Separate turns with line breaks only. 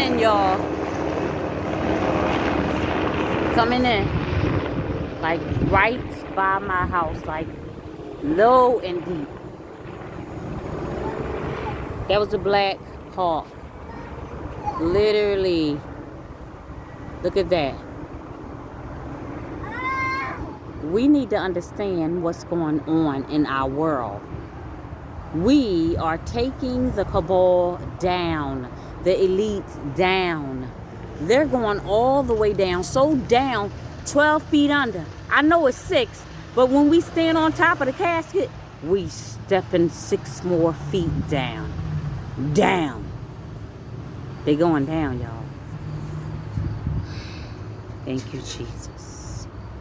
in, y'all. Coming in. Like right by my house. Like low and deep. That was a black hawk. Literally. Look at that. We need to understand what's going on in our world. We are taking the cabal down, the elites down. They're going all the way down, so down, 12 feet under. I know it's 6, but when we stand on top of the casket, we stepping 6 more feet down. Down. They going down, y'all. Thank you, Jesus.